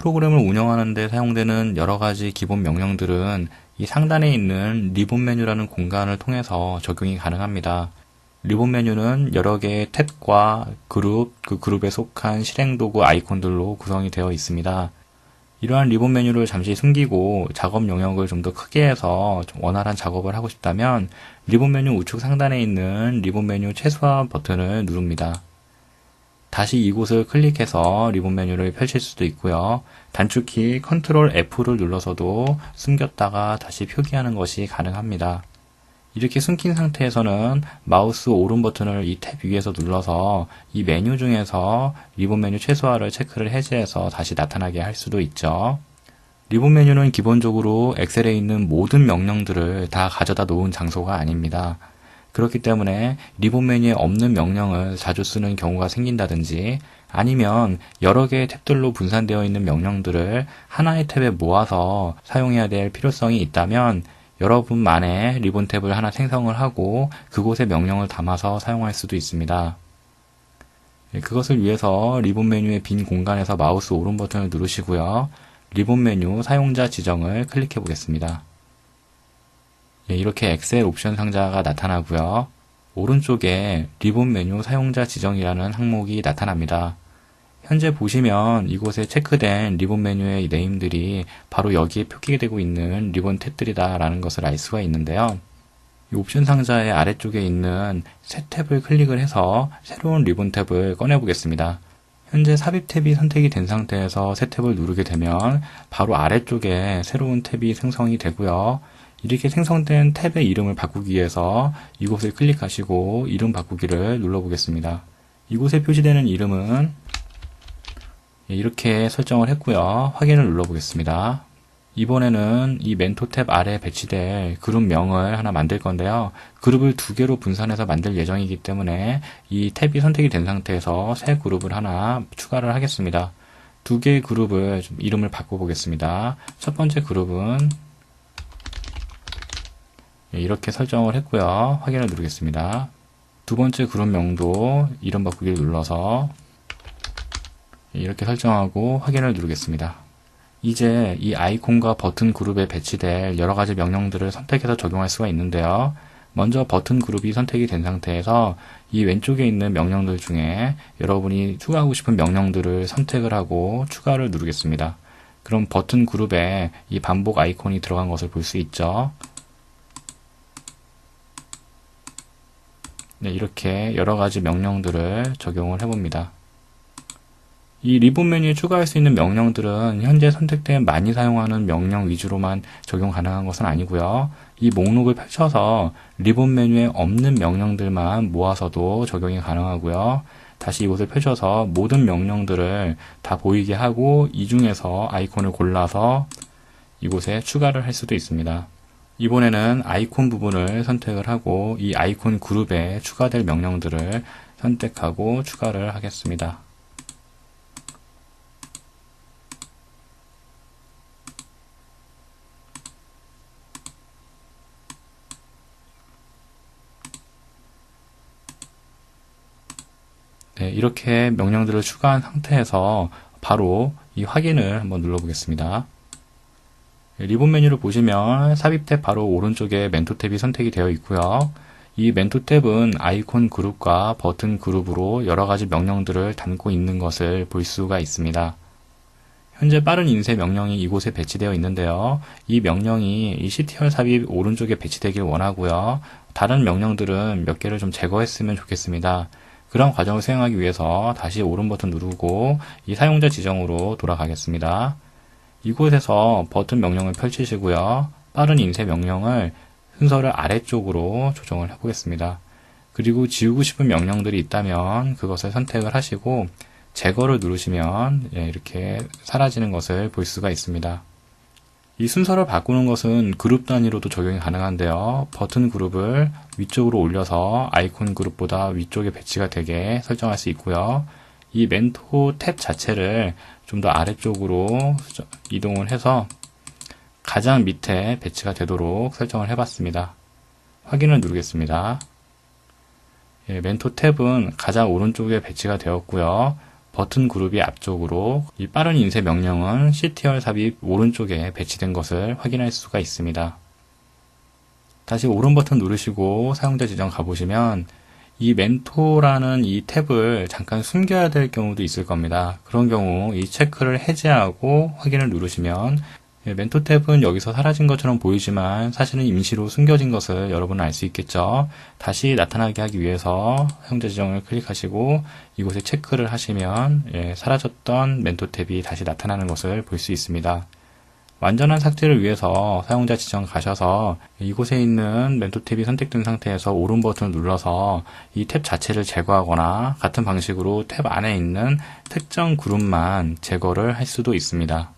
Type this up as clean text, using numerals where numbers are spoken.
프로그램을 운영하는 데 사용되는 여러 가지 기본 명령들은 이 상단에 있는 리본 메뉴라는 공간을 통해서 적용이 가능합니다. 리본 메뉴는 여러 개의 탭과 그룹, 그 그룹에 속한 실행 도구 아이콘들로 구성이 되어 있습니다. 이러한 리본 메뉴를 잠시 숨기고 작업 영역을 좀 더 크게 해서 좀 원활한 작업을 하고 싶다면 리본 메뉴 우측 상단에 있는 리본 메뉴 최소화 버튼을 누릅니다. 다시 이곳을 클릭해서 리본 메뉴를 펼칠 수도 있고요. 단축키 컨트롤 F를 눌러서도 숨겼다가 다시 표기하는 것이 가능합니다. 이렇게 숨긴 상태에서는 마우스 오른 버튼을 이 탭 위에서 눌러서 이 메뉴 중에서 리본 메뉴 최소화를 체크를 해제해서 다시 나타나게 할 수도 있죠. 리본 메뉴는 기본적으로 엑셀에 있는 모든 명령들을 다 가져다 놓은 장소가 아닙니다. 그렇기 때문에 리본 메뉴에 없는 명령을 자주 쓰는 경우가 생긴다든지 아니면 여러 개의 탭들로 분산되어 있는 명령들을 하나의 탭에 모아서 사용해야 될 필요성이 있다면 여러분만의 리본 탭을 하나 생성을 하고 그곳에 명령을 담아서 사용할 수도 있습니다. 그것을 위해서 리본 메뉴의 빈 공간에서 마우스 오른 버튼을 누르시고요. 리본 메뉴 사용자 지정을 클릭해 보겠습니다. 이렇게 엑셀 옵션 상자가 나타나고요. 오른쪽에 리본 메뉴 사용자 지정이라는 항목이 나타납니다. 현재 보시면 이곳에 체크된 리본 메뉴의 네임들이 바로 여기에 표기되고 있는 리본 탭들이다 라는 것을 알 수가 있는데요. 이 옵션 상자의 아래쪽에 있는 새 탭을 클릭을 해서 새로운 리본 탭을 꺼내 보겠습니다. 현재 삽입 탭이 선택이 된 상태에서 새 탭을 누르게 되면 바로 아래쪽에 새로운 탭이 생성이 되고요. 이렇게 생성된 탭의 이름을 바꾸기 위해서 이곳을 클릭하시고 이름 바꾸기를 눌러보겠습니다. 이곳에 표시되는 이름은 이렇게 설정을 했고요. 확인을 눌러보겠습니다. 이번에는 이 멘토 탭 아래에 배치될 그룹명을 하나 만들 건데요. 그룹을 두 개로 분산해서 만들 예정이기 때문에 이 탭이 선택이 된 상태에서 새 그룹을 하나 추가를 하겠습니다. 두 개의 그룹을 좀 이름을 바꿔보겠습니다. 첫 번째 그룹은 이렇게 설정을 했고요. 확인을 누르겠습니다. 두 번째 그룹명도 이름 바꾸기를 눌러서 이렇게 설정하고 확인을 누르겠습니다. 이제 이 아이콘과 버튼 그룹에 배치될 여러 가지 명령들을 선택해서 적용할 수가 있는데요. 먼저 버튼 그룹이 선택이 된 상태에서 이 왼쪽에 있는 명령들 중에 여러분이 추가하고 싶은 명령들을 선택을 하고 추가를 누르겠습니다. 그럼 버튼 그룹에 이 반복 아이콘이 들어간 것을 볼 수 있죠. 네, 이렇게 여러 가지 명령들을 적용을 해봅니다. 이 리본 메뉴에 추가할 수 있는 명령들은 현재 선택된 많이 사용하는 명령 위주로만 적용 가능한 것은 아니고요. 이 목록을 펼쳐서 리본 메뉴에 없는 명령들만 모아서도 적용이 가능하고요. 다시 이곳을 펼쳐서 모든 명령들을 다 보이게 하고 이 중에서 아이콘을 골라서 이곳에 추가를 할 수도 있습니다. 이번에는 아이콘 부분을 선택을 하고 이 아이콘 그룹에 추가될 명령들을 선택하고 추가를 하겠습니다. 네, 이렇게 명령들을 추가한 상태에서 바로 이 확인을 한번 눌러보겠습니다. 리본 메뉴를 보시면 삽입 탭 바로 오른쪽에 멘토 탭이 선택이 되어 있고요. 이 멘토 탭은 아이콘 그룹과 버튼 그룹으로 여러 가지 명령들을 담고 있는 것을 볼 수가 있습니다. 현재 빠른 인쇄 명령이 이곳에 배치되어 있는데요. 이 명령이 이 CTR 삽입 오른쪽에 배치되길 원하고요. 다른 명령들은 몇 개를 좀 제거했으면 좋겠습니다. 그런 과정을 수행하기 위해서 다시 오른 버튼 누르고 이 사용자 지정으로 돌아가겠습니다. 이곳에서 버튼 명령을 펼치시고요. 빠른 인쇄 명령을 순서를 아래쪽으로 조정을 해보겠습니다. 그리고 지우고 싶은 명령들이 있다면 그것을 선택을 하시고 제거를 누르시면 이렇게 사라지는 것을 볼 수가 있습니다. 이 순서를 바꾸는 것은 그룹 단위로도 적용이 가능한데요. 버튼 그룹을 위쪽으로 올려서 아이콘 그룹보다 위쪽에 배치가 되게 설정할 수 있고요. 이 멘토 탭 자체를 좀 더 아래쪽으로 이동을 해서 가장 밑에 배치가 되도록 설정을 해봤습니다. 확인을 누르겠습니다. 멘토 탭은 가장 오른쪽에 배치가 되었고요. 버튼 그룹이 앞쪽으로, 이 빠른 인쇄 명령은 CTR 삽입 오른쪽에 배치된 것을 확인할 수가 있습니다. 다시 오른 버튼 누르시고 사용자 지정 가보시면 이 멘토라는 이 탭을 잠깐 숨겨야 될 경우도 있을 겁니다. 그런 경우 이 체크를 해제하고 확인을 누르시면 멘토 탭은 여기서 사라진 것처럼 보이지만 사실은 임시로 숨겨진 것을 여러분은 알 수 있겠죠. 다시 나타나게 하기 위해서 사용자 지정을 클릭하시고 이곳에 체크를 하시면 사라졌던 멘토 탭이 다시 나타나는 것을 볼 수 있습니다. 완전한 삭제를 위해서 사용자 지정 가셔서 이곳에 있는 멘토 탭이 선택된 상태에서 오른 버튼을 눌러서 이 탭 자체를 제거하거나 같은 방식으로 탭 안에 있는 특정 그룹만 제거를 할 수도 있습니다.